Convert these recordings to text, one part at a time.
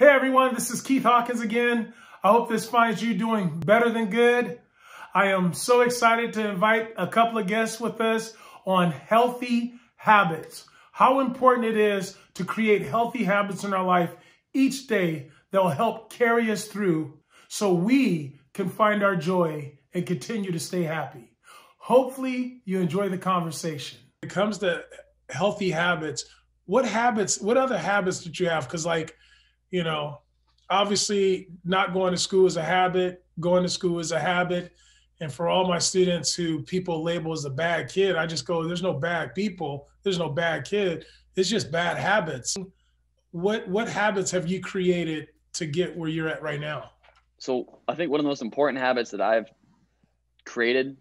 Hey everyone, this is Keith Hawkins again. I hope this finds you doing better than good. I am so excited to invite a couple of guests with us on healthy habits. How important it is to create healthy habits in our life each day that will help carry us through so we can find our joy and continue to stay happy. Hopefully you enjoy the conversation. When it comes to healthy habits, what other habits did you have? Because obviously not going to school is a habit, going to school is a habit. And for all my students who people label as a bad kid, I just go, there's no bad people, there's no bad kid, it's just bad habits. What habits have you created to get where you're at right now? So I think one of the most important habits that I've created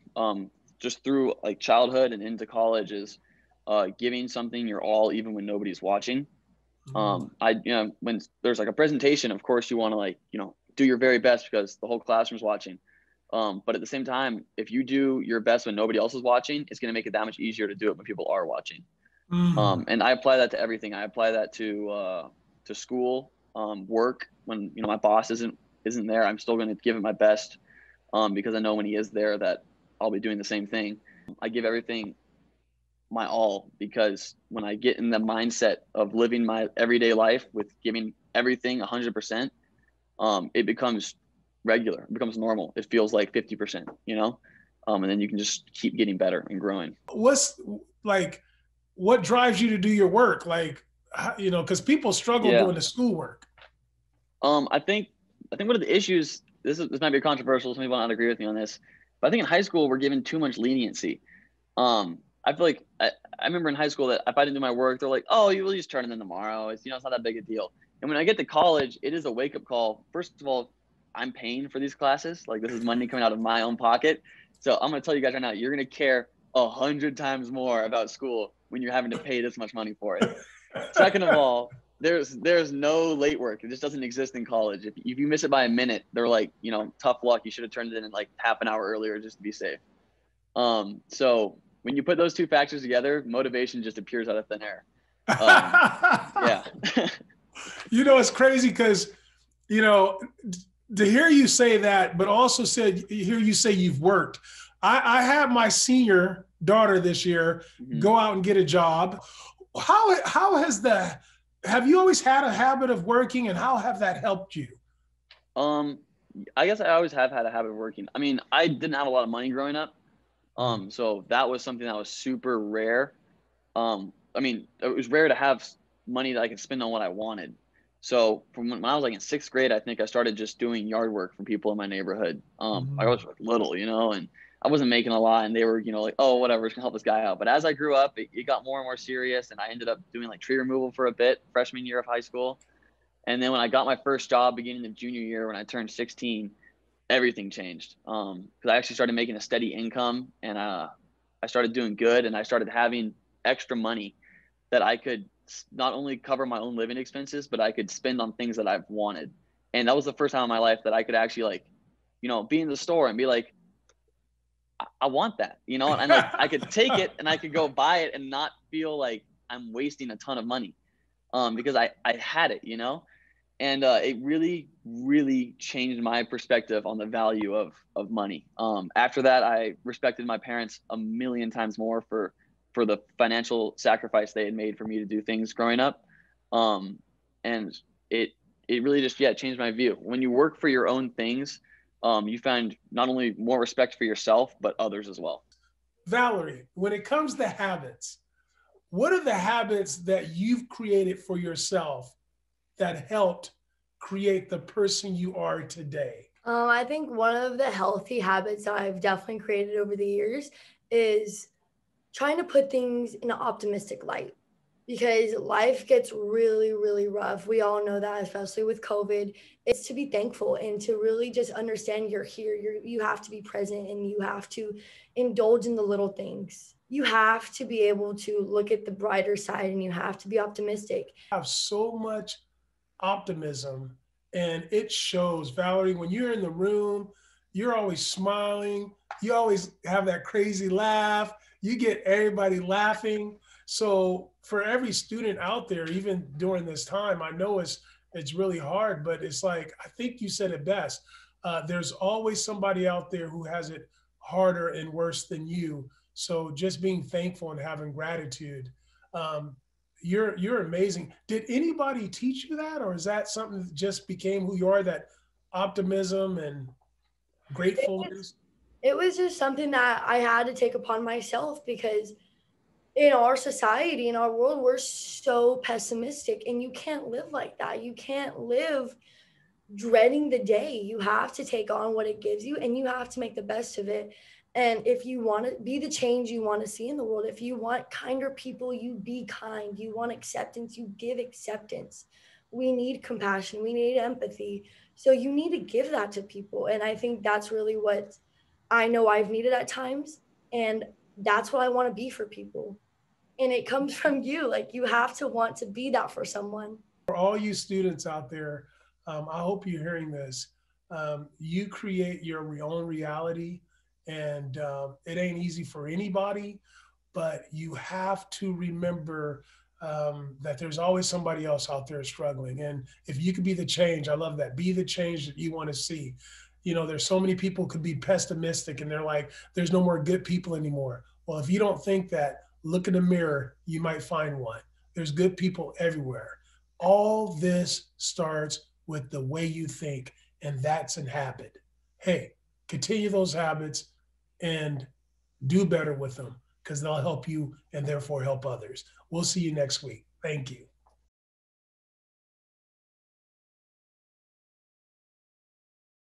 just through like childhood and into college is giving something your all, even when nobody's watching. When there's like a presentation, of course you want to do your very best because the whole classroom's watching. But at the same time, if you do your best when nobody else is watching, it's going to make it that much easier to do it when people are watching. And I apply that to everything. I apply that to school, work. When my boss isn't there, I'm still going to give it my best because I know when he is there that I'll be doing the same thing. I give everything my all because when I get in the mindset of living my everyday life with giving everything 100%, it becomes regular, it becomes normal. It feels like 50%, and then you can just keep getting better and growing. What drives you to do your work? Because people struggle doing the schoolwork. I think one of the issues, this might be controversial, some people will not agree with me on this, but I think in high school we're given too much leniency. I feel like I remember in high school that if I didn't do my work, they're like, "Oh, you will just turn it in tomorrow. It's not that big a deal." And when I get to college, it is a wake up call. First of all, I'm paying for these classes. Like, this is money coming out of my own pocket. So I'm going to tell you guys right now, you're going to care 100 times more about school when you're having to pay this much money for it. Second of all, there's no late work. It just doesn't exist in college. If you miss it by a minute, they're like, tough luck. You should have turned it in like half an hour earlier just to be safe. So when you put those two factors together, motivation just appears out of thin air. Yeah. It's crazy because, to hear you say that, but also hear you say you've worked. I had my senior daughter this year go out and get a job. Have you always had a habit of working, and how have that helped you? I guess I always have had a habit of working. I mean, I didn't have a lot of money growing up. So that was something that was super rare. It was rare to have money that I could spend on what I wanted. So from when I was like in sixth grade, I think I started just doing yard work for people in my neighborhood. I was little, and I wasn't making a lot, and they were, like, oh, whatever, it's gonna help this guy out. But as I grew up, it got more and more serious, and I ended up doing like tree removal for a bit, freshman year of high school. And then when I got my first job beginning of junior year, when I turned 16, everything changed. Because I actually started making a steady income, and I started doing good, and I started having extra money that I could not only cover my own living expenses, but I could spend on things that I've wanted. And that was the first time in my life that I could actually be in the store and be like, I want that, and I could take it and I could go buy it and not feel like I'm wasting a ton of money because I had it, and it really, really changed my perspective on the value of money. After that, I respected my parents a million times more for the financial sacrifice they had made for me to do things growing up. And it really just, changed my view. When you work for your own things, you find not only more respect for yourself, but others as well. Valerie, when it comes to habits, what are the habits that you've created for yourself that helped create the person you are today? I think one of the healthy habits that I've definitely created over the years is trying to put things in an optimistic light, because life gets really, really rough. We all know that, especially with COVID. It's to be thankful and to really just understand you're here. You have to be present, and you have to indulge in the little things. You have to be able to look at the brighter side, and you have to be optimistic. I have so much optimism, and it shows. Valerie, when you're in the room, you're always smiling. You always have that crazy laugh. You get everybody laughing. So for every student out there, even during this time, I know it's It's really hard, but it's like, I think you said it best. There's always somebody out there who has it harder and worse than you. So just being thankful and having gratitude. Um, you're amazing. Did anybody teach you that, or is that something that just became who you are? That optimism and It was, gratefulness. it was just something that I had to take upon myself because in our society, in our world, we're so pessimistic, and you can't live like that. You can't live dreading the day. You have to take on what it gives you and you have to make the best of it. And if you want to be the change you want to see in the world, if you want kinder people, you be kind. You want acceptance, you give acceptance. We need compassion, we need empathy. So you need to give that to people. And I think that's really what I know I've needed at times. And that's what I want to be for people. And it comes from you. Like you have to want to be that for someone. For all you students out there, I hope you're hearing this. You create your own reality, and it ain't easy for anybody, but you have to remember that there's always somebody else out there struggling. And if you could be the change, I love that. Be the change that you want to see. You know, there's so many people could be pessimistic and they're like, there's no more good people anymore. Well, if you don't think that, look in the mirror, you might find one. There's good people everywhere. All this starts with the way you think, and that's an habit. Hey, continue those habits and do better with them because they'll help you and therefore help others. We'll see you next week. Thank you.